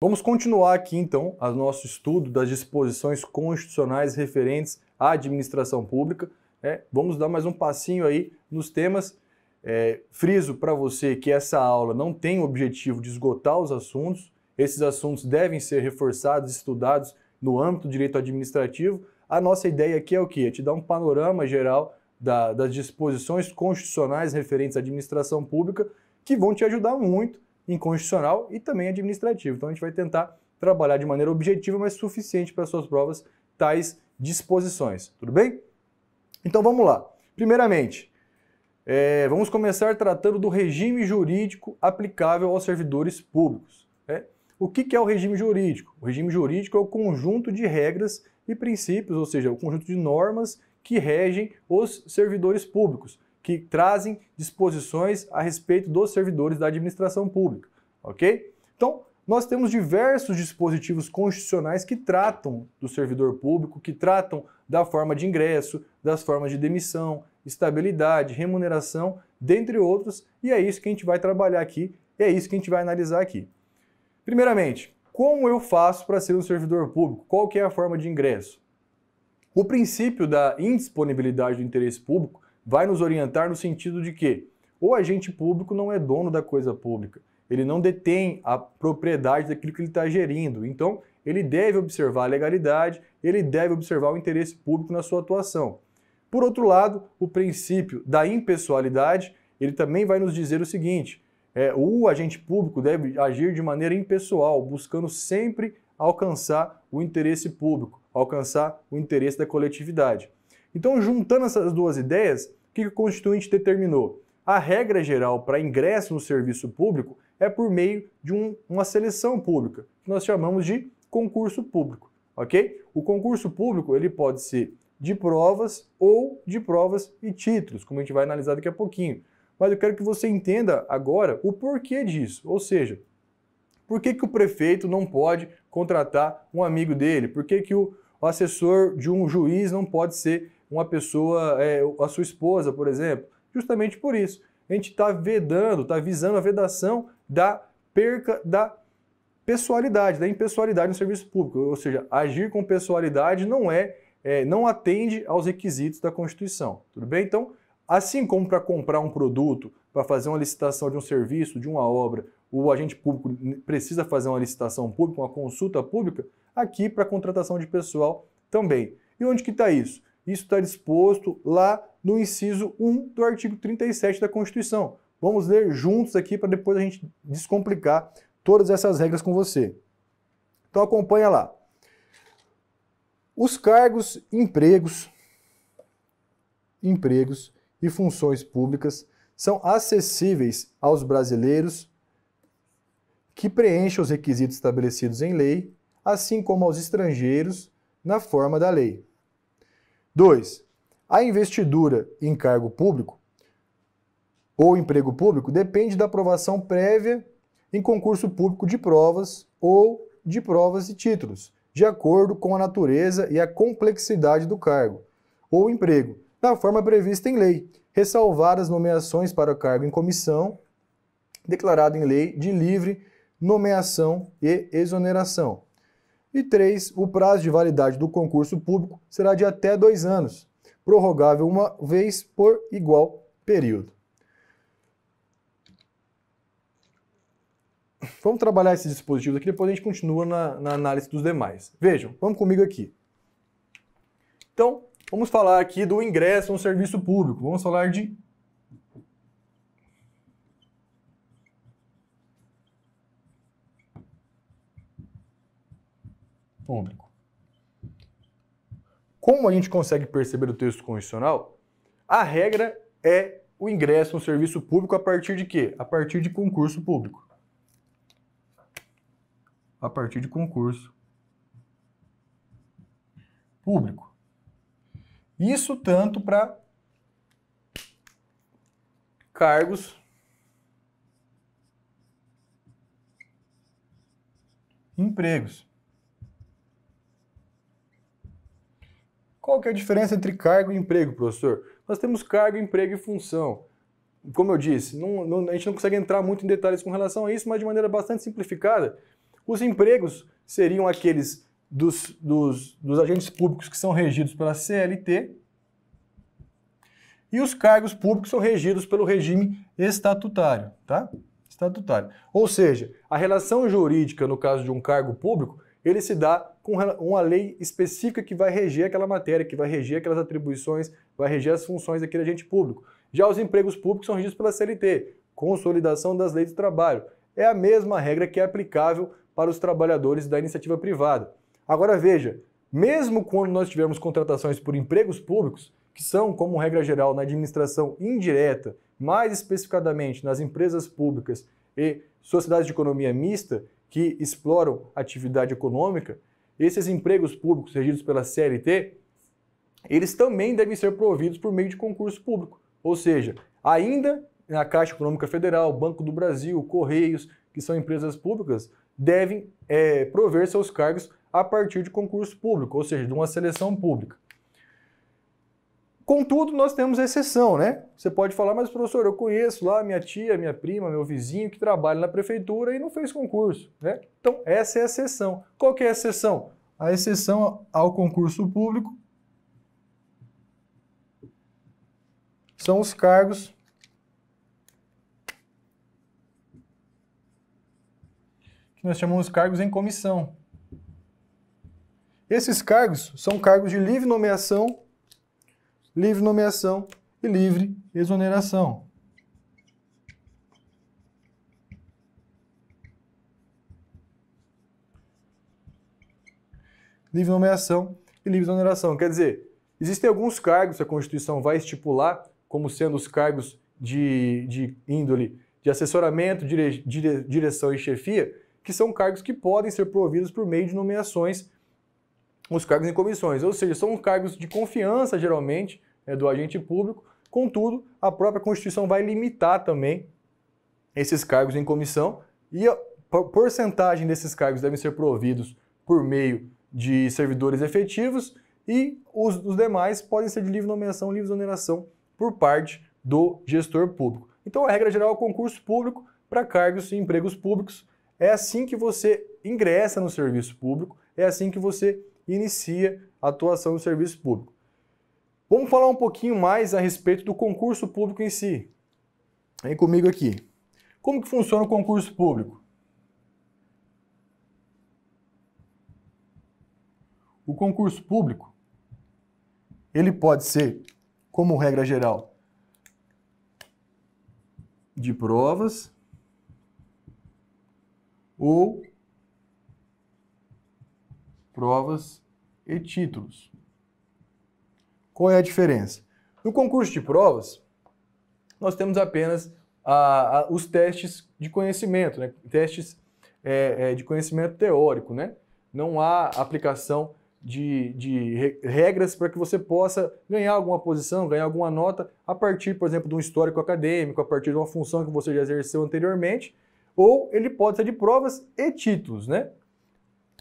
Vamos continuar aqui, então, o nosso estudo das disposições constitucionais referentes à administração pública. Vamos dar mais um passinho aí nos temas. Friso para você que essa aula não tem o objetivo de esgotar os assuntos. Esses assuntos devem ser reforçados, estudados no âmbito do direito administrativo. A nossa ideia aqui é o quê? É te dar um panorama geral das disposições constitucionais referentes à administração pública que vão te ajudar muito em constitucional e também administrativo. Então a gente vai tentar trabalhar de maneira objetiva, mas suficiente para suas provas tais disposições. Tudo bem? Então vamos lá. Primeiramente, vamos começar tratando do regime jurídico aplicável aos servidores públicos. O que é o regime jurídico? O regime jurídico é o conjunto de regras e princípios, ou seja, o conjunto de normas que regem os servidores públicos, que trazem disposições a respeito dos servidores da administração pública, ok? Então, nós temos diversos dispositivos constitucionais que tratam do servidor público, que tratam da forma de ingresso, das formas de demissão, estabilidade, remuneração, dentre outros, e é isso que a gente vai trabalhar aqui, é isso que a gente vai analisar aqui. Primeiramente, como eu faço para ser um servidor público? Qual que é a forma de ingresso? O princípio da indisponibilidade do interesse público vai nos orientar no sentido de que o agente público não é dono da coisa pública, ele não detém a propriedade daquilo que ele está gerindo, então ele deve observar a legalidade, ele deve observar o interesse público na sua atuação. Por outro lado, o princípio da impessoalidade, ele também vai nos dizer o seguinte, o agente público deve agir de maneira impessoal, buscando sempre alcançar o interesse público, alcançar o interesse da coletividade. Então, juntando essas duas ideias, o que o Constituinte determinou? A regra geral para ingresso no serviço público é por meio de uma seleção pública, que nós chamamos de concurso público, ok? O concurso público ele pode ser de provas ou de provas e títulos, como a gente vai analisar daqui a pouquinho. Mas eu quero que você entenda agora o porquê disso, ou seja, por que o prefeito não pode contratar um amigo dele? Por que o assessor de um juiz não pode ser uma pessoa, a sua esposa, por exemplo? Justamente por isso. A gente está vedando, está visando a vedação da perca da pessoalidade, da impessoalidade no serviço público. Ou seja, agir com pessoalidade não atende aos requisitos da Constituição. Tudo bem? Então, assim como para comprar um produto, para fazer uma licitação de um serviço, de uma obra, o agente público precisa fazer uma licitação pública, uma consulta pública, aqui para contratação de pessoal também. E onde que está isso? Isso está disposto lá no inciso 1 do artigo 37 da Constituição. Vamos ler juntos aqui para depois a gente descomplicar todas essas regras com você. Então acompanha lá. Os cargos, empregos e funções públicas são acessíveis aos brasileiros que preenchem os requisitos estabelecidos em lei, assim como aos estrangeiros na forma da lei. 2. A investidura em cargo público ou emprego público depende da aprovação prévia em concurso público de provas ou de provas e títulos, de acordo com a natureza e a complexidade do cargo ou emprego, da forma prevista em lei, ressalvadas nomeações para o cargo em comissão, declarado em lei de livre nomeação e exoneração. E 3. O prazo de validade do concurso público será de até 2 anos, prorrogável uma vez por igual período. Vamos trabalhar esses dispositivos aqui, depois a gente continua na análise dos demais. Vejam, vamos comigo aqui. Então, vamos falar aqui do ingresso no serviço público. Vamos falar de público. Como a gente consegue perceber do texto constitucional, a regra é o ingresso no serviço público a partir de quê? A partir de concurso público. A partir de concurso público. Isso tanto para cargos, empregos. Qual que é a diferença entre cargo e emprego, professor? Nós temos cargo, emprego e função. Como eu disse, a gente não consegue entrar muito em detalhes com relação a isso, mas de maneira bastante simplificada, Os empregos seriam aqueles dos agentes públicos que são regidos pela CLT e os cargos públicos são regidos pelo regime estatutário, tá? Estatutário. Ou seja, a relação jurídica, no caso de um cargo público, ele se dá com uma lei específica que vai reger aquela matéria, que vai reger aquelas atribuições, vai reger as funções daquele agente público. Já os empregos públicos são regidos pela CLT, Consolidação das Leis do Trabalho. É a mesma regra que é aplicável para os trabalhadores da iniciativa privada. Agora veja, mesmo quando nós tivermos contratações por empregos públicos, que são, como regra geral, na administração indireta, mais especificadamente nas empresas públicas e sociedades de economia mista que exploram atividade econômica, esses empregos públicos regidos pela CLT, eles também devem ser providos por meio de concurso público. Ou seja, ainda na Caixa Econômica Federal, Banco do Brasil, Correios, que são empresas públicas, devem prover seus cargos a partir de concurso público, ou seja, de uma seleção pública. Contudo, nós temos exceção, né? Você pode falar, mas professor, eu conheço lá minha tia, minha prima, meu vizinho que trabalha na prefeitura e não fez concurso, né? Então, essa é a exceção. Qual que é a exceção? A exceção ao concurso público são os cargos que nós chamamos de cargos em comissão. Esses cargos são cargos de livre nomeação e livre exoneração. Livre nomeação e livre exoneração. Quer dizer, existem alguns cargos que a Constituição vai estipular como sendo os cargos de índole de assessoramento, direção e chefia, que são cargos que podem ser providos por meio de nomeações, os cargos em comissões, ou seja, são cargos de confiança, geralmente, do agente público. Contudo, a própria Constituição vai limitar também esses cargos em comissão e a porcentagem desses cargos devem ser providos por meio de servidores efetivos e os demais podem ser de livre nomeação, livre exoneração por parte do gestor público. Então, a regra geral é o concurso público para cargos e empregos públicos. É assim que você ingressa no serviço público, é assim que você inicia a atuação no serviço público. Vamos falar um pouquinho mais a respeito do concurso público em si. Vem comigo aqui. Como que funciona o concurso público? O concurso público, ele pode ser, como regra geral, de provas ou provas e títulos. Qual é a diferença? No concurso de provas, nós temos apenas os testes de conhecimento, né? Testes de conhecimento teórico, né? Não há aplicação de regras para que você possa ganhar alguma posição, ganhar alguma nota a partir, por exemplo, de um histórico acadêmico, a partir de uma função que você já exerceu anteriormente, ou ele pode ser de provas e títulos, né?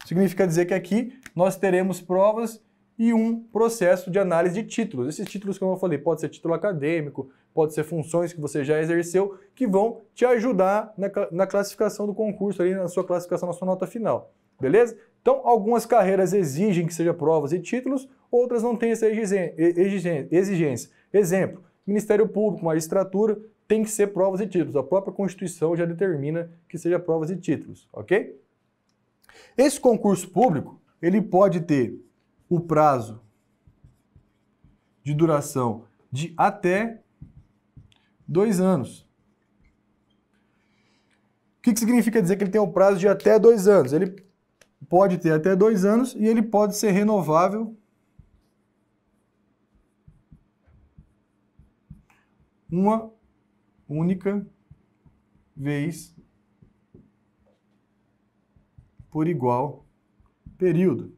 Significa dizer que aqui nós teremos provas e um processo de análise de títulos. Esses títulos, como eu falei, pode ser título acadêmico, pode ser funções que você já exerceu, que vão te ajudar na classificação do concurso, ali, na sua classificação, na sua nota final. Beleza? Então, algumas carreiras exigem que seja provas e títulos, outras não têm essa exigência. Exemplo, Ministério Público, magistratura, tem que ser provas e títulos. A própria Constituição já determina que seja provas e títulos, ok? Esse concurso público, ele pode ter o prazo de duração de até 2 anos. O que significa dizer que ele tem um prazo de até 2 anos? Ele pode ter até 2 anos e ele pode ser renovável uma única vez por igual período.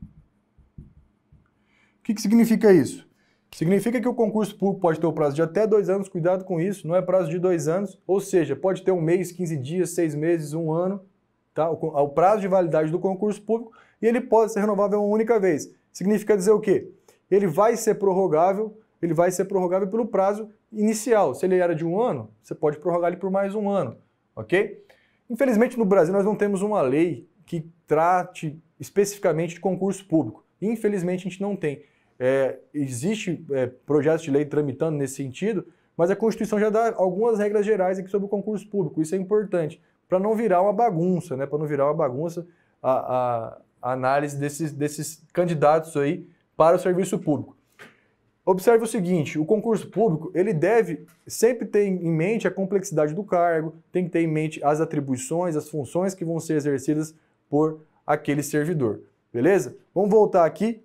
O que significa isso? Significa que o concurso público pode ter o prazo de até 2 anos, cuidado com isso, não é prazo de 2 anos, ou seja, pode ter 1 mês, 15 dias, 6 meses, 1 ano, tá? O prazo de validade do concurso público, e ele pode ser renovável uma única vez. Significa dizer o quê? Ele vai ser prorrogável pelo prazo inicial. Se ele era de 1 ano, você pode prorrogar ele por mais 1 ano, ok? Infelizmente no Brasil nós não temos uma lei que trate especificamente de concurso público. Infelizmente, a gente não tem. Existe projetos de lei tramitando nesse sentido, mas a Constituição já dá algumas regras gerais aqui sobre o concurso público. Isso é importante, para não virar uma bagunça, né? Para não virar uma bagunça a análise desses candidatos aí para o serviço público. Observe o seguinte, o concurso público, ele deve sempre ter em mente a complexidade do cargo, tem que ter em mente as atribuições, as funções que vão ser exercidas por aquele servidor, beleza? Vamos voltar aqui,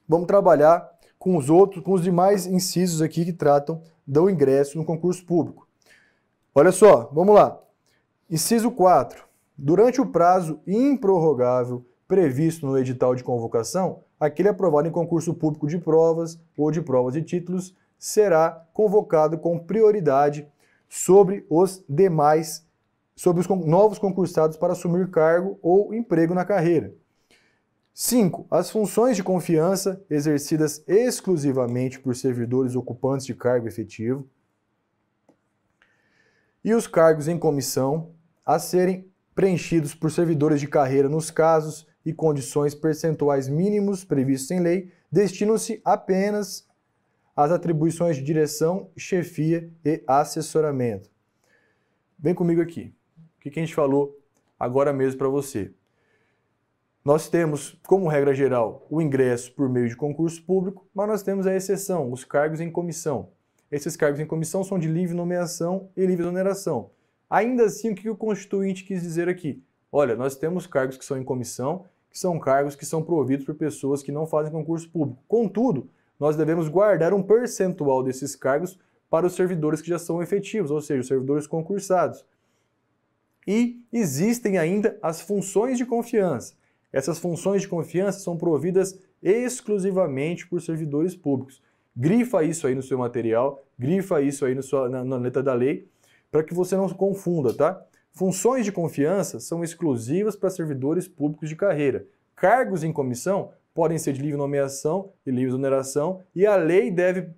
vamos trabalhar com os demais incisos aqui que tratam do ingresso no concurso público. Olha só, vamos lá. Inciso 4. Durante o prazo improrrogável previsto no edital de convocação, aquele aprovado em concurso público de provas ou de provas e títulos será convocado com prioridade sobre os novos concursados para assumir cargo ou emprego na carreira. 5. As funções de confiança exercidas exclusivamente por servidores ocupantes de cargo efetivo e os cargos em comissão a serem preenchidos por servidores de carreira nos casos e condições percentuais mínimos previstos em lei, destinam-se apenas às atribuições de direção, chefia e assessoramento. Vem comigo aqui. O que a gente falou agora mesmo para você? Nós temos, como regra geral, o ingresso por meio de concurso público, mas nós temos a exceção, os cargos em comissão. Esses cargos em comissão são de livre nomeação e livre exoneração. Ainda assim, o que o Constituinte quis dizer aqui? Olha, nós temos cargos que são em comissão, que são cargos que são providos por pessoas que não fazem concurso público. Contudo, nós devemos guardar um percentual desses cargos para os servidores que já são efetivos, ou seja, os servidores concursados. E existem ainda as funções de confiança. Essas funções de confiança são providas exclusivamente por servidores públicos. Grifa isso aí no seu material, grifa isso aí na letra da lei, para que você não se confunda, tá? Funções de confiança são exclusivas para servidores públicos de carreira. Cargos em comissão podem ser de livre nomeação e livre exoneração, e a lei deve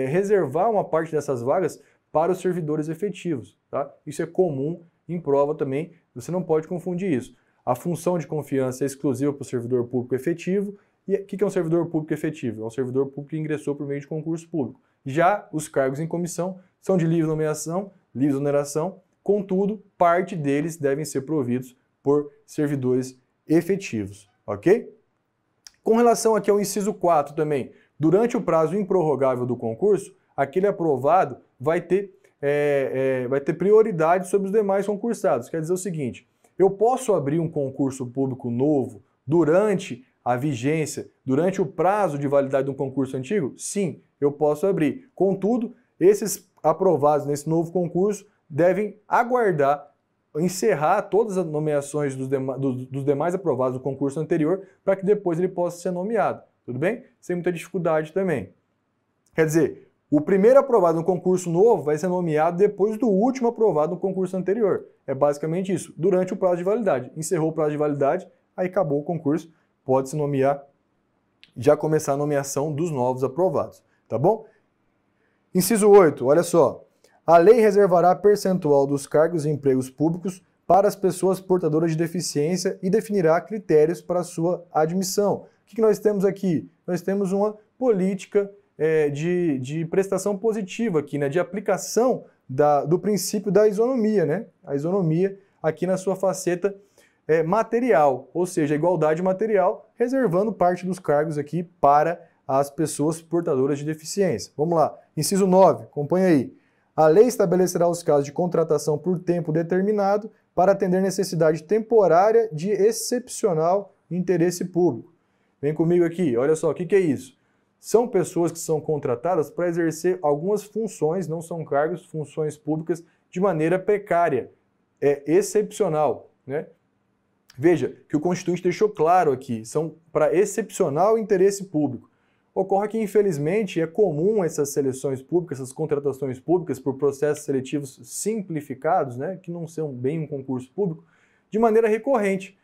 reservar uma parte dessas vagas para os servidores efetivos, tá? Isso é comum em prova também, você não pode confundir isso. A função de confiança é exclusiva para o servidor público efetivo. E o que é um servidor público efetivo? É um servidor público que ingressou por meio de concurso público. Já os cargos em comissão são de livre nomeação, livre exoneração, contudo, parte deles devem ser providos por servidores efetivos, ok? Com relação aqui ao inciso 4 também, durante o prazo improrrogável do concurso, aquele aprovado vai ter prioridade sobre os demais concursados. Quer dizer o seguinte, eu posso abrir um concurso público novo durante a vigência, durante o prazo de validade de um concurso antigo? Sim, eu posso abrir. Contudo, esses aprovados nesse novo concurso devem aguardar, encerrar todas as nomeações dos demais aprovados do concurso anterior para que depois ele possa ser nomeado. Tudo bem? Sem muita dificuldade também. Quer dizer, o primeiro aprovado no concurso novo vai ser nomeado depois do último aprovado no concurso anterior. É basicamente isso, durante o prazo de validade. Encerrou o prazo de validade, aí acabou o concurso, pode-se nomear, já começar a nomeação dos novos aprovados, tá bom? Inciso 8, olha só. A lei reservará percentual dos cargos e empregos públicos para as pessoas portadoras de deficiência e definirá critérios para sua admissão. O que nós temos aqui? Nós temos uma política de prestação positiva aqui, né? De aplicação do princípio da isonomia, né? A isonomia aqui na sua faceta material, ou seja, a igualdade material, reservando parte dos cargos aqui para as pessoas portadoras de deficiência. Vamos lá, inciso 9, acompanha aí. A lei estabelecerá os casos de contratação por tempo determinado para atender necessidade temporária de excepcional interesse público. Vem comigo aqui, olha só, o que é isso? São pessoas que são contratadas para exercer algumas funções, não são cargos, funções públicas, de maneira precária, excepcional, né? Veja que o Constituinte deixou claro aqui, são para excepcional interesse público. Ocorre que, infelizmente, é comum essas seleções públicas, essas contratações públicas por processos seletivos simplificados, né, que não são bem um concurso público, de maneira recorrente.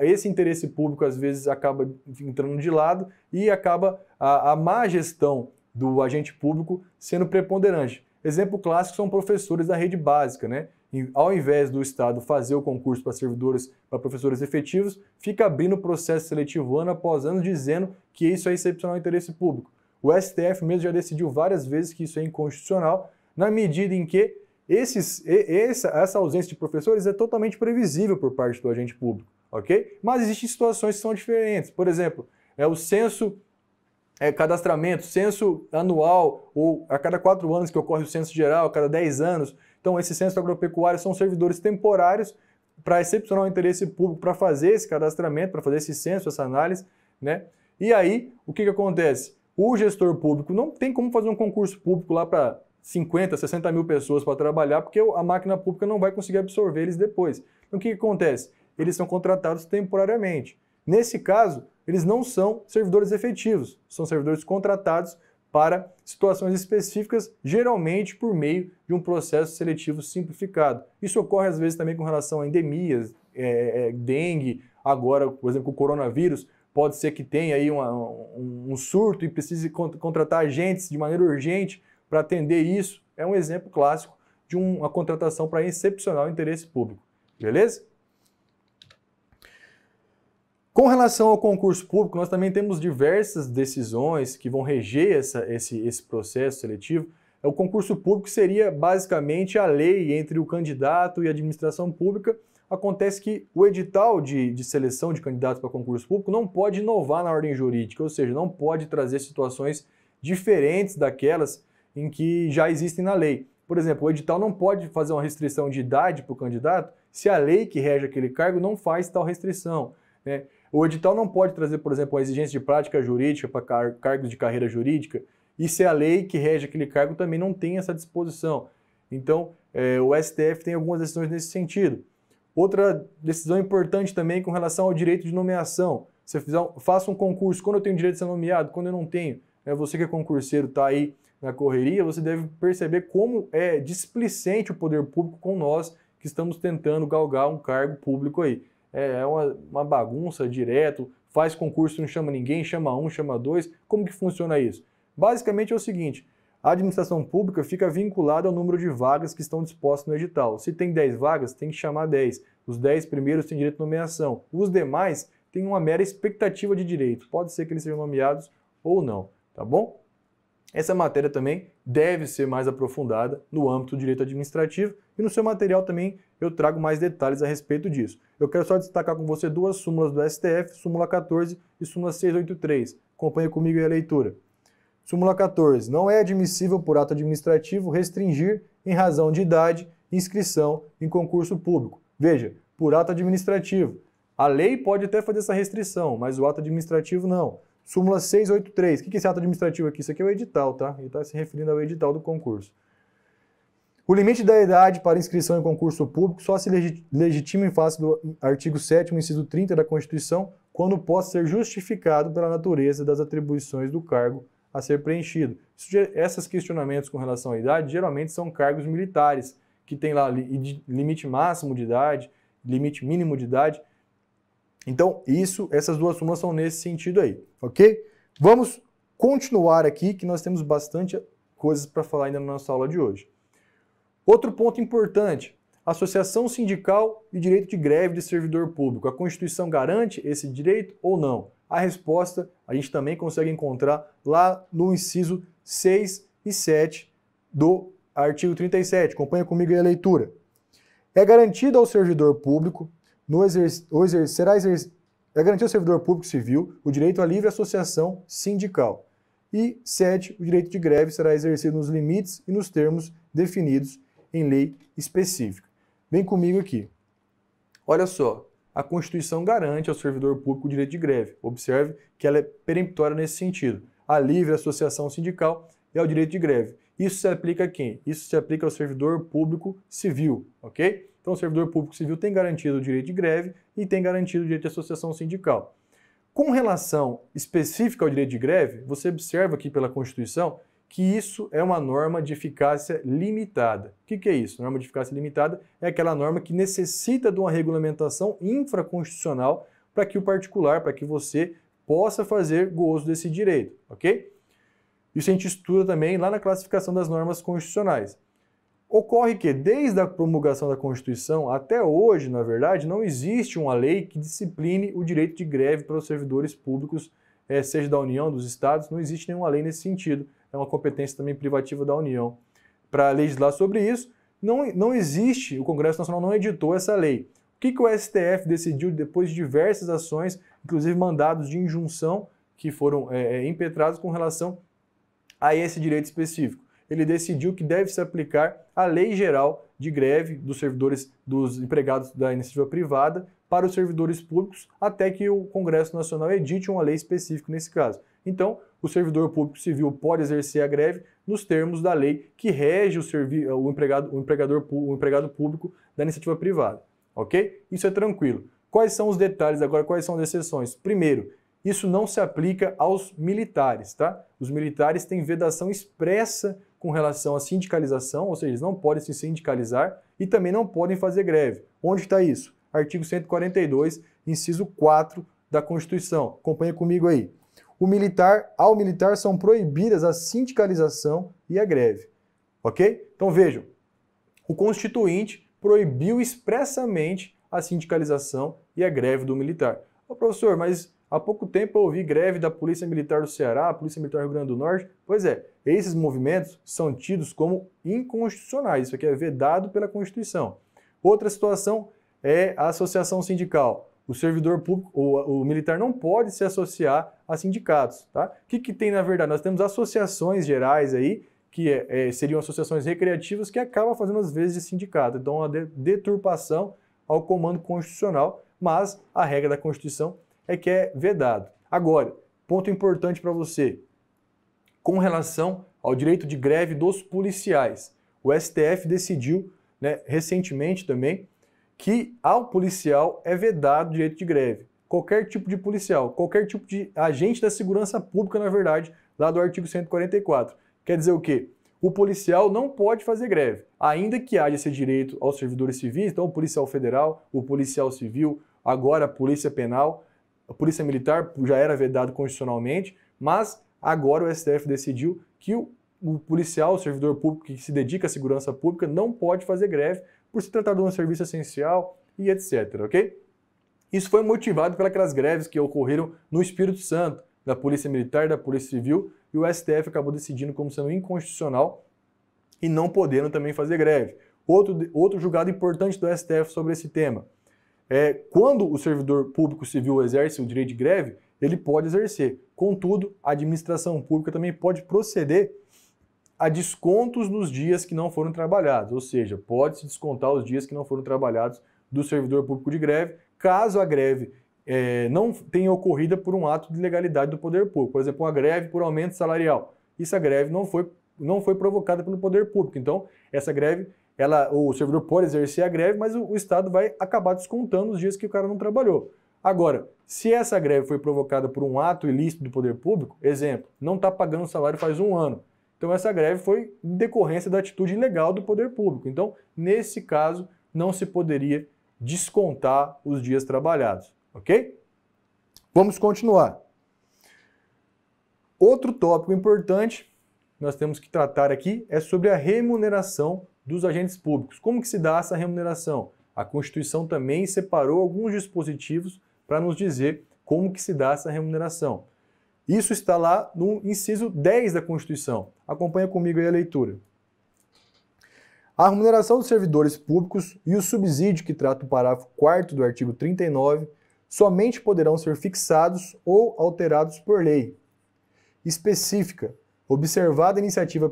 Esse interesse público, às vezes, acaba entrando de lado e acaba a má gestão do agente público sendo preponderante. Exemplo clássico são professores da rede básica, né? Ao invés do Estado fazer o concurso para servidores, para professores efetivos, fica abrindo o processo seletivo ano após ano, dizendo que isso é excepcional interesse público. O STF mesmo já decidiu várias vezes que isso é inconstitucional, na medida em que essa ausência de professores é totalmente previsível por parte do agente público, ok? Mas existem situações que são diferentes. Por exemplo, o censo, cadastramento, censo anual, ou a cada 4 anos que ocorre o censo geral, a cada 10 anos. Então, esse censo agropecuário são servidores temporários para excepcional interesse público, para fazer esse cadastramento, para fazer esse censo, essa análise, né? E aí, o que acontece? O gestor público não tem como fazer um concurso público lá para 50, 60 mil pessoas para trabalhar, porque a máquina pública não vai conseguir absorver eles depois. Então, o que acontece? Eles são contratados temporariamente. Nesse caso, eles não são servidores efetivos, são servidores contratados para situações específicas, geralmente por meio de um processo seletivo simplificado. Isso ocorre às vezes também com relação a endemias, dengue, agora, por exemplo, o coronavírus, pode ser que tenha aí um surto e precise contratar agentes de maneira urgente para atender isso. É um exemplo clássico de uma contratação para excepcional interesse público. Beleza? Com relação ao concurso público, nós também temos diversas decisões que vão reger esse processo seletivo. O concurso público seria basicamente a lei entre o candidato e a administração pública. Acontece que o edital de seleção de candidatos para concurso público não pode inovar na ordem jurídica, ou seja, não pode trazer situações diferentes daquelas em que já existem na lei. Por exemplo, o edital não pode fazer uma restrição de idade para o candidato se a lei que rege aquele cargo não faz tal restrição, né? O edital não pode trazer, por exemplo, a exigência de prática jurídica para cargos de carreira jurídica, e se a lei que rege aquele cargo também não tem essa disposição. Então, o STF tem algumas decisões nesse sentido. Outra decisão importante também com relação ao direito de nomeação. Se eu faço um concurso, quando eu tenho direito de ser nomeado, quando eu não tenho, você que é concurseiro, está aí na correria, você deve perceber como é displicente o poder público com nós que estamos tentando galgar um cargo público aí. É uma bagunça direto, faz concurso, não chama ninguém, chama um, chama dois. Como que funciona isso? Basicamente é o seguinte, a administração pública fica vinculada ao número de vagas que estão dispostas no edital. Se tem 10 vagas, tem que chamar 10. Os 10 primeiros têm direito de nomeação. Os demais têm uma mera expectativa de direito. Pode ser que eles sejam nomeados ou não, tá bom? Essa matéria também deve ser mais aprofundada no âmbito do direito administrativo e no seu material também eu trago mais detalhes a respeito disso. Eu quero só destacar com você 2 súmulas do STF, súmula 14 e súmula 683. Acompanhe comigo aí a leitura. Súmula 14. Não é admissível por ato administrativo restringir, em razão de idade, inscrição em concurso público. Veja, por ato administrativo. A lei pode até fazer essa restrição, mas o ato administrativo não. Súmula 683. O que é esse ato administrativo aqui? Isso aqui é o edital, tá? Ele está se referindo ao edital do concurso. O limite da idade para inscrição em concurso público só se legitima em face do artigo 7º, inciso 30 da Constituição, quando possa ser justificado pela natureza das atribuições do cargo a ser preenchido. Esses questionamentos com relação à idade geralmente são cargos militares, que tem lá limite máximo de idade, limite mínimo de idade. Então, essas 2 súmulas são nesse sentido aí, ok? Vamos continuar aqui, que nós temos bastante coisas para falar ainda na nossa aula de hoje. Outro ponto importante, associação sindical e direito de greve de servidor público. A Constituição garante esse direito ou não? A resposta a gente também consegue encontrar lá no inciso 6 e 7 do artigo 37. Acompanha comigo aí a leitura. É garantido ao servidor público é garantido ao servidor público civil o direito à livre associação sindical. E 7. O direito de greve será exercido nos limites e nos termos definidos em lei específica. Vem comigo aqui. Olha só, a Constituição garante ao servidor público o direito de greve. Observe que ela é peremptória nesse sentido. A livre associação sindical é o direito de greve. Isso se aplica a quem? Isso se aplica ao servidor público civil, ok? Então, o servidor público civil tem garantido o direito de greve e tem garantido o direito de associação sindical. Com relação específica ao direito de greve, você observa aqui pela Constituição que isso é uma norma de eficácia limitada. O que é isso? Norma de eficácia limitada é aquela norma que necessita de uma regulamentação infraconstitucional para que o particular, para que você possa fazer gozo desse direito, ok? Isso a gente estuda também lá na classificação das normas constitucionais. Ocorre que, desde a promulgação da Constituição até hoje, na verdade, não existe uma lei que discipline o direito de greve para os servidores públicos, seja da União, dos Estados, não existe nenhuma lei nesse sentido. É uma competência também privativa da União. Para legislar sobre isso, não existe, o Congresso Nacional não editou essa lei. O que o STF decidiu depois de diversas ações, inclusive mandados de injunção, que foram impetrados com relação a esse direito específico? Ele decidiu que deve se aplicar a Lei Geral de Greve dos servidores, dos empregados da iniciativa privada para os servidores públicos, até que o Congresso Nacional edite uma lei específica nesse caso. Então, o servidor público civil pode exercer a greve nos termos da lei que rege o empregado público da iniciativa privada, ok? Isso é tranquilo. Quais são os detalhes agora, quais são as exceções? Primeiro, isso não se aplica aos militares, tá? Os militares têm vedação expressa com relação à sindicalização, ou seja, eles não podem se sindicalizar e também não podem fazer greve. Onde está isso? Artigo 142, inciso 4 da Constituição. Acompanha comigo aí. Ao militar são proibidas a sindicalização e a greve, ok? Então vejam, o Constituinte proibiu expressamente a sindicalização e a greve do militar. Ô professor, mas há pouco tempo eu ouvi greve da Polícia Militar do Ceará, Polícia Militar do Rio Grande do Norte. Pois é, esses movimentos são tidos como inconstitucionais, isso aqui é vedado pela Constituição. Outra situação é a associação sindical. O servidor público, o militar não pode se associar a sindicatos, tá? O que tem na verdade? Nós temos associações gerais aí, que seriam associações recreativas que acabam fazendo às vezes de sindicato. Então, uma deturpação ao comando constitucional, mas a regra da Constituição é que é vedado. Agora, ponto importante para você, com relação ao direito de greve dos policiais. O STF decidiu, recentemente também, que ao policial é vedado o direito de greve. Qualquer tipo de policial, qualquer tipo de agente da segurança pública, na verdade, lá do artigo 144. Quer dizer o quê? O policial não pode fazer greve, ainda que haja esse direito aos servidores civis, então o policial federal, o policial civil, agora a polícia penal, a polícia militar já era vedado constitucionalmente, mas agora o STF decidiu que o policial, o servidor público que se dedica à segurança pública, não pode fazer greve por se tratar de um serviço essencial e etc, ok? Isso foi motivado pelas greves que ocorreram no Espírito Santo, da Polícia Militar e da Polícia Civil, e o STF acabou decidindo como sendo inconstitucional e não podendo também fazer greve. Outro julgado importante do STF sobre esse tema. Quando o servidor público civil exerce o direito de greve, ele pode exercer. Contudo, a administração pública também pode proceder a descontos nos dias que não foram trabalhados, ou seja, pode-se descontar os dias que não foram trabalhados do servidor público de greve, caso a greve não tenha ocorrido por um ato de ilegalidade do poder público. Por exemplo, uma greve por aumento salarial. Essa greve não foi provocada pelo poder público. Então, essa greve, o servidor pode exercer a greve, mas o Estado vai acabar descontando os dias que o cara não trabalhou. Agora, se essa greve foi provocada por um ato ilícito do poder público, exemplo, não está pagando salário faz um ano. Então, essa greve foi em decorrência da atitude ilegal do poder público. Então, nesse caso, não se poderia descontar os dias trabalhados, ok? Vamos continuar. Outro tópico importante que nós temos que tratar aqui é sobre a remuneração dos agentes públicos. Como que se dá essa remuneração? A Constituição também separou alguns dispositivos para nos dizer como que se dá essa remuneração. Isso está lá no inciso 10 da Constituição. Acompanha comigo aí a leitura. A remuneração dos servidores públicos e o subsídio que trata o parágrafo 4º do artigo 39 somente poderão ser fixados ou alterados por lei específica, observada a iniciativa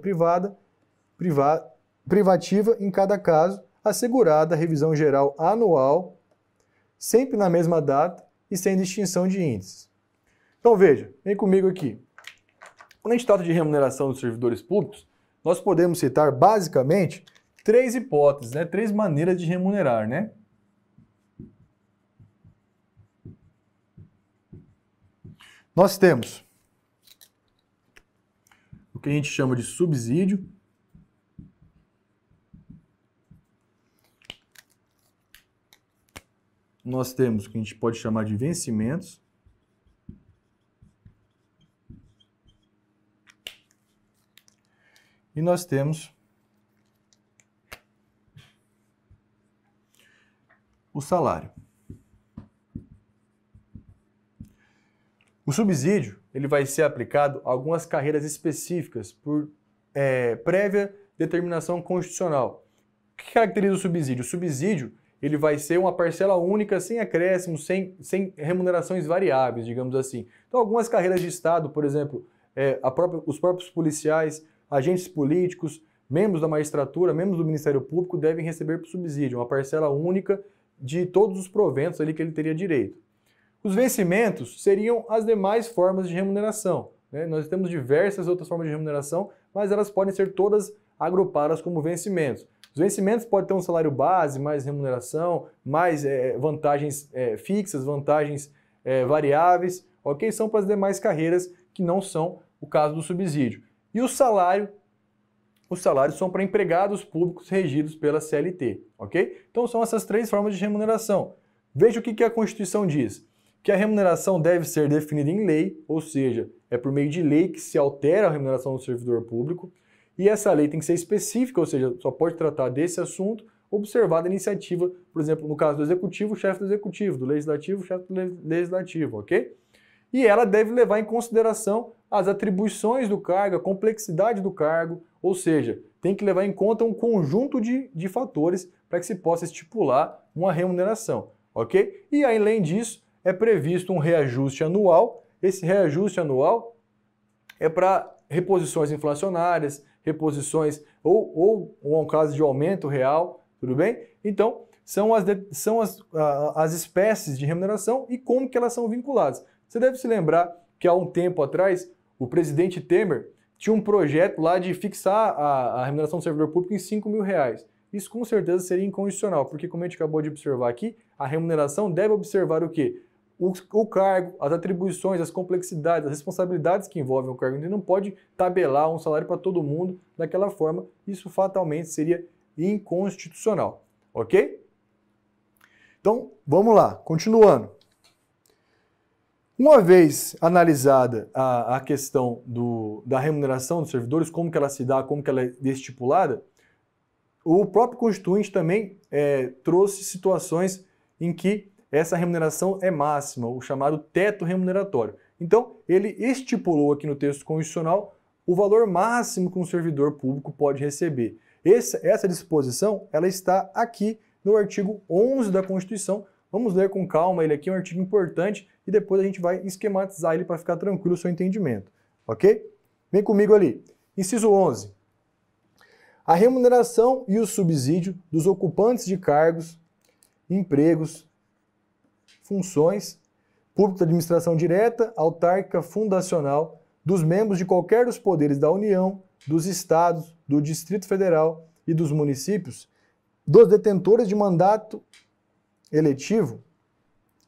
privativa em cada caso, assegurada a revisão geral anual, sempre na mesma data e sem distinção de índices. Então veja, vem comigo aqui. Quando a gente trata de remuneração dos servidores públicos, nós podemos citar basicamente três hipóteses, três maneiras de remunerar, Nós temos o que a gente chama de subsídio, nós temos o que a gente pode chamar de vencimentos, e nós temos o salário. O subsídio ele vai ser aplicado a algumas carreiras específicas por prévia determinação constitucional. O que caracteriza o subsídio? O subsídio ele vai ser uma parcela única, sem acréscimos, sem remunerações variáveis, digamos assim. Então, algumas carreiras de Estado, por exemplo, os próprios policiais, agentes políticos, membros da magistratura, membros do Ministério Público devem receber subsídio, uma parcela única de todos os proventos ali que ele teria direito. Os vencimentos seriam as demais formas de remuneração, né? Nós temos diversas outras formas de remuneração, mas elas podem ser todas agrupadas como vencimentos. Os vencimentos podem ter um salário base, mais remuneração, mais vantagens fixas, vantagens variáveis, ok? São para as demais carreiras que não são o caso do subsídio. E os salários são para empregados públicos regidos pela CLT, ok? Então são essas três formas de remuneração. Veja o que a Constituição diz. Que a remuneração deve ser definida em lei, ou seja, é por meio de lei que se altera a remuneração do servidor público, e essa lei tem que ser específica, ou seja, só pode tratar desse assunto, observada a iniciativa, por exemplo, no caso do Executivo, o chefe do Executivo, do Legislativo, o chefe do Legislativo, ok? E ela deve levar em consideração as atribuições do cargo, a complexidade do cargo, ou seja, tem que levar em conta um conjunto de fatores para que se possa estipular uma remuneração, ok? E além disso, é previsto um reajuste anual. Esse reajuste anual é para reposições inflacionárias, reposições ou um caso de aumento real, tudo bem? Então, são as espécies de remuneração e como que elas são vinculadas. Você deve se lembrar que há um tempo atrás, o presidente Temer tinha um projeto lá de fixar a remuneração do servidor público em R$5.000. Isso com certeza seria inconstitucional, porque como a gente acabou de observar aqui, a remuneração deve observar o quê? O cargo, as atribuições, as complexidades, as responsabilidades que envolvem o cargo. Ele não pode tabelar um salário para todo mundo daquela forma. Isso fatalmente seria inconstitucional, ok? Então, vamos lá, continuando. Uma vez analisada a questão da remuneração dos servidores, como que ela se dá, como que ela é estipulada, o próprio Constituinte também trouxe situações em que essa remuneração é máxima, o chamado teto remuneratório. Então, ele estipulou aqui no texto constitucional o valor máximo que um servidor público pode receber. Essa disposição ela está aqui no artigo 11 da Constituição. Vamos ler com calma ele aqui, é um artigo importante, e depois a gente vai esquematizar ele para ficar tranquilo o seu entendimento. Ok? Vem comigo ali. Inciso 11. A remuneração e o subsídio dos ocupantes de cargos, empregos, funções, público da administração direta, autárquica, fundacional, dos membros de qualquer dos poderes da União, dos Estados, do Distrito Federal e dos municípios, dos detentores de mandato eletivo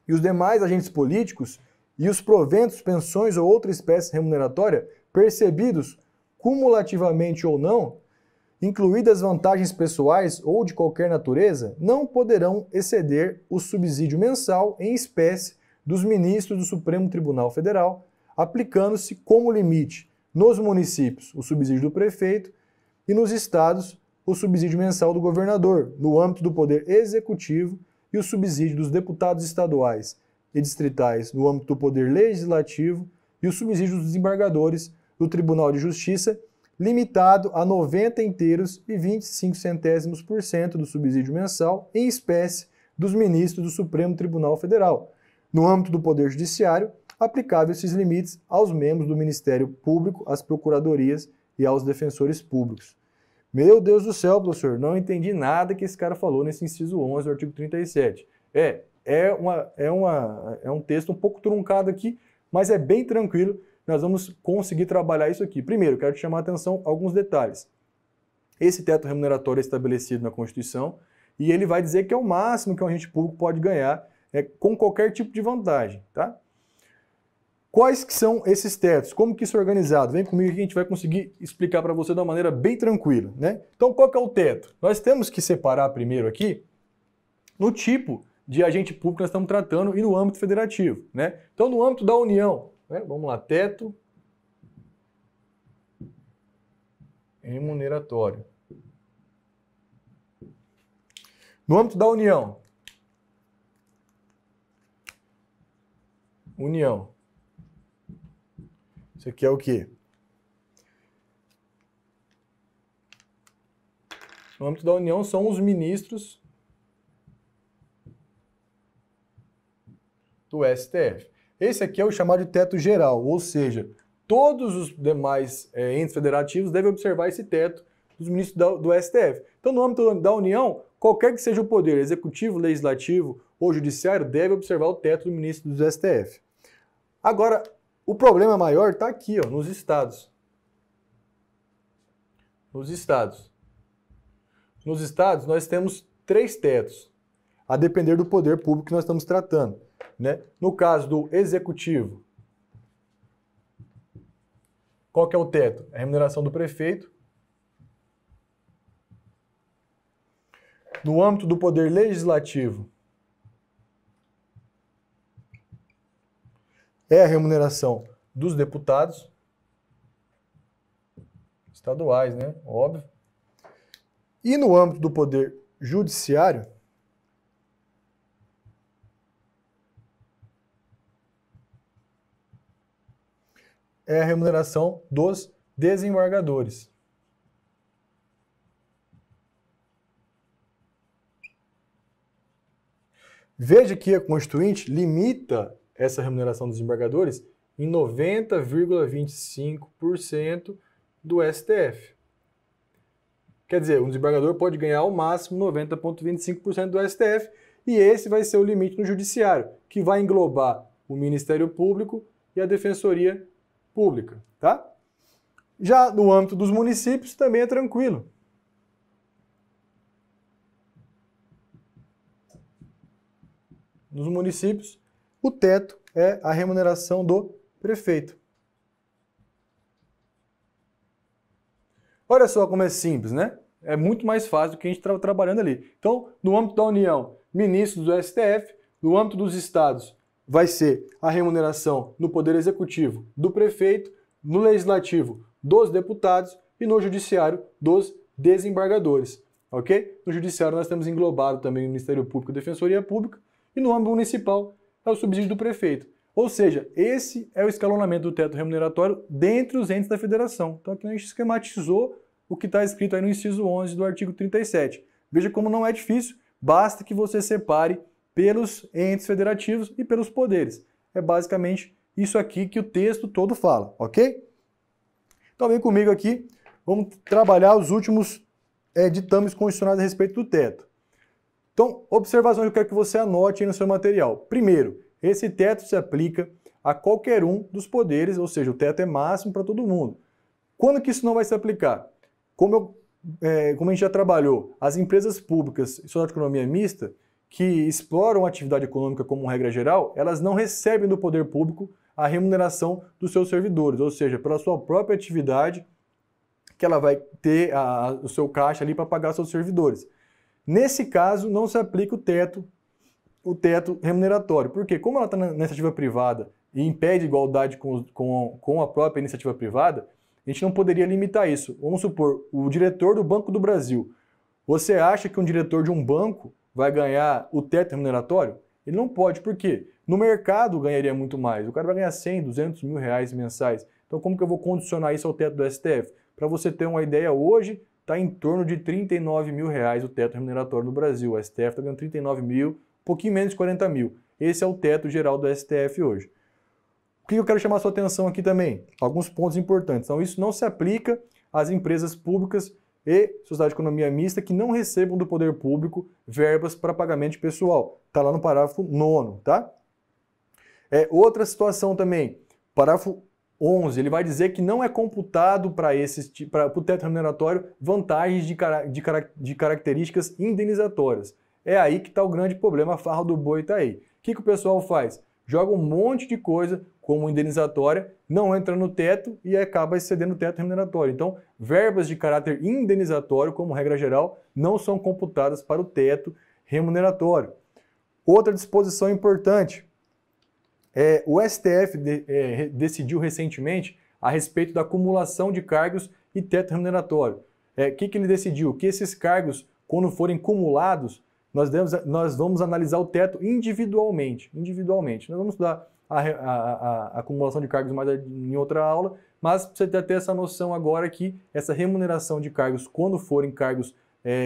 e os demais agentes políticos e os proventos, pensões ou outra espécie remuneratória percebidos cumulativamente ou não, incluídas vantagens pessoais ou de qualquer natureza, não poderão exceder o subsídio mensal em espécie dos ministros do Supremo Tribunal Federal, aplicando-se como limite nos municípios o subsídio do prefeito e nos estados o subsídio mensal do governador, no âmbito do poder executivo, e o subsídio dos deputados estaduais e distritais no âmbito do poder legislativo e o subsídio dos desembargadores do Tribunal de Justiça, limitado a 90 inteiros e 25% do subsídio mensal em espécie dos ministros do Supremo Tribunal Federal. No âmbito do Poder Judiciário, aplicável esses limites aos membros do Ministério Público, às procuradorias e aos defensores públicos. Meu Deus do céu, professor, não entendi nada que esse cara falou nesse inciso 11 do artigo 37. É um texto um pouco truncado aqui, mas é bem tranquilo. Nós vamos conseguir trabalhar isso aqui. Primeiro, quero te chamar a atenção a alguns detalhes. Esse teto remuneratório é estabelecido na Constituição e ele vai dizer que é o máximo que um agente público pode ganhar com qualquer tipo de vantagem, tá? Quais que são esses tetos? Como que isso é organizado? Vem comigo que a gente vai conseguir explicar para você de uma maneira bem tranquila, né? Então, qual que é o teto? Nós temos que separar primeiro aqui no tipo de agente público que nós estamos tratando e no âmbito federativo, né? Então, no âmbito da União, né? Vamos lá, teto remuneratório. No âmbito da União. União. Isso aqui é o quê? No âmbito da União são os ministros do STF. Esse aqui é o chamado de teto geral, ou seja, todos os demais entes federativos devem observar esse teto dos ministros do STF. Então, no âmbito da União, qualquer que seja o poder, executivo, legislativo ou judiciário, deve observar o teto do ministro do STF. Agora, o problema maior está aqui, ó, nos estados. Nos estados. Nos estados, nós temos 3 tetos, a depender do poder público que nós estamos tratando, né? No caso do executivo, qual que é o teto? A remuneração do prefeito. No âmbito do poder legislativo, é a remuneração dos deputados estaduais, né? Óbvio. E no âmbito do poder judiciário, é a remuneração dos desembargadores. Veja que a Constituinte limita essa remuneração dos desembargadores em 90,25% do STF. Quer dizer, um desembargador pode ganhar ao máximo 90,25% do STF e esse vai ser o limite no judiciário, que vai englobar o Ministério Público e a Defensoria Pública, tá? Já no âmbito dos municípios também é tranquilo. Nos municípios, o teto é a remuneração do prefeito. Olha só como é simples, né? É muito mais fácil do que a gente estava trabalhando ali. Então, no âmbito da União, ministros do STF, no âmbito dos estados, vai ser a remuneração no Poder Executivo do prefeito, no Legislativo dos deputados e no Judiciário dos desembargadores, ok? No Judiciário nós temos englobado também o Ministério Público e a Defensoria Pública e no âmbito municipal é o subsídio do prefeito. Ou seja, esse é o escalonamento do teto remuneratório dentre os entes da federação. Então aqui a gente esquematizou o que está escrito aí no inciso 11 do artigo 37. Veja como não é difícil, basta que você separe pelos entes federativos e pelos poderes. É basicamente isso aqui que o texto todo fala, ok? Então vem comigo aqui, vamos trabalhar os últimos ditames constitucionais a respeito do teto. Então, observações que eu quero que você anote aí no seu material. Primeiro, esse teto se aplica a qualquer um dos poderes, ou seja, o teto é máximo para todo mundo. Quando que isso não vai se aplicar? Como a gente já trabalhou, as empresas públicas e sociedade de economia mista, que exploram a atividade econômica como regra geral, elas não recebem do poder público a remuneração dos seus servidores, ou seja, pela sua própria atividade, que ela vai ter o seu caixa ali para pagar seus servidores. Nesse caso, não se aplica o teto remuneratório. Porque como ela está na iniciativa privada e impede igualdade com a própria iniciativa privada, a gente não poderia limitar isso. Vamos supor, o diretor do Banco do Brasil. Você acha que um diretor de um banco vai ganhar o teto remuneratório? Ele não pode, por quê? No mercado ganharia muito mais. O cara vai ganhar 100, 200 mil reais mensais. Então como que eu vou condicionar isso ao teto do STF? Para você ter uma ideia, hoje está em torno de 39 mil reais o teto remuneratório no Brasil. O STF está ganhando 39 mil, um pouquinho menos de 40 mil. Esse é o teto geral do STF hoje. O que eu quero chamar a sua atenção aqui também? Alguns pontos importantes. Então, isso não se aplica às empresas públicas e sociedade de economia mista que não recebam do poder público verbas para pagamento de pessoal. Está lá no parágrafo 9º, tá? Outra situação também, parágrafo 11, ele vai dizer que não é computado para o teto remuneratório vantagens de características indenizatórias. É aí que está o grande problema, a farra do boi está aí. O que o pessoal faz? Joga um monte de coisa como indenizatória, não entra no teto e acaba excedendo o teto remuneratório. Então, verbas de caráter indenizatório, como regra geral, não são computadas para o teto remuneratório. Outra disposição importante, o STF decidiu recentemente a respeito da acumulação de cargos e teto remuneratório. O que ele decidiu? Que esses cargos, quando forem cumulados, nós vamos analisar o teto individualmente. Nós vamos estudar a acumulação de cargos mais em outra aula, mas você tem até essa noção agora que essa remuneração de cargos, quando forem cargos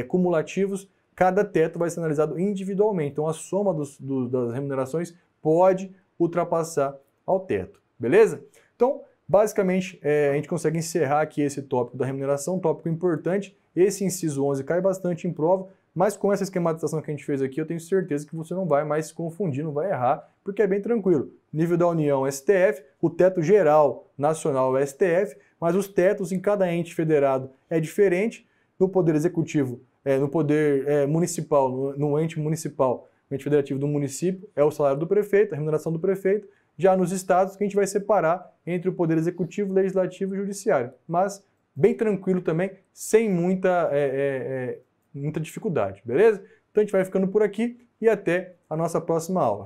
cumulativos, cada teto vai ser analisado individualmente. Então a soma das remunerações pode ultrapassar ao teto, beleza? Então, basicamente, a gente consegue encerrar aqui esse tópico da remuneração, um tópico importante. Esse inciso 11 cai bastante em prova, mas com essa esquematização que a gente fez aqui, eu tenho certeza que você não vai mais se confundir, não vai errar, porque é bem tranquilo. Nível da União, STF, o teto geral nacional é STF, mas os tetos em cada ente federado é diferente. No Poder Executivo, no Poder Municipal, no ente municipal, o ente federativo do município, é o salário do prefeito, a remuneração do prefeito. Já nos estados, que a gente vai separar entre o Poder Executivo, Legislativo e Judiciário. Mas bem tranquilo também, sem muita dificuldade, beleza? Então a gente vai ficando por aqui e até a nossa próxima aula.